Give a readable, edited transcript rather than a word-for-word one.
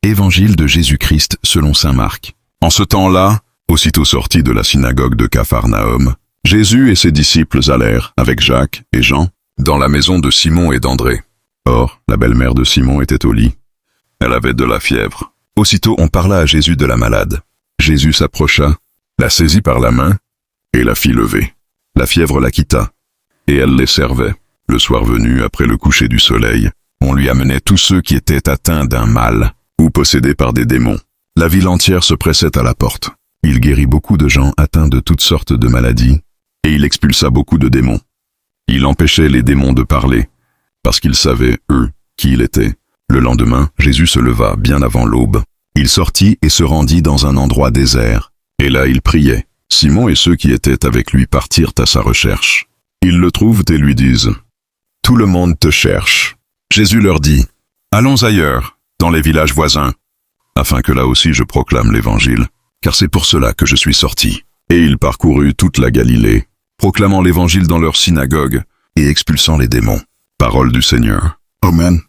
Évangile de Jésus-Christ selon saint Marc. En ce temps-là, aussitôt sortis de la synagogue de Capharnaüm, Jésus et ses disciples allèrent, avec Jacques et Jean, dans la maison de Simon et d'André. Or, la belle-mère de Simon était au lit. Elle avait de la fièvre. Aussitôt on parla à Jésus de la malade. Jésus s'approcha, la saisit par la main, et la fit lever. La fièvre la quitta, et elle les servait. Le soir venu, après le coucher du soleil, on lui amenait tous ceux qui étaient atteints d'un mal, ou possédés par des démons. La ville entière se pressait à la porte. Il guérit beaucoup de gens atteints de toutes sortes de maladies, et il expulsa beaucoup de démons. Il empêchait les démons de parler, parce qu'ils savaient, eux, qui il était. Le lendemain, Jésus se leva bien avant l'aube. Il sortit et se rendit dans un endroit désert, et là il priait. Simon et ceux qui étaient avec lui partirent à sa recherche. Ils le trouvent et lui disent « Tout le monde te cherche. » Jésus leur dit « Allons ailleurs, dans les villages voisins, afin que là aussi je proclame l'Évangile, car c'est pour cela que je suis sorti. » Et il parcourut toute la Galilée, proclamant l'Évangile dans leurs synagogues et expulsant les démons. Parole du Seigneur. Amen.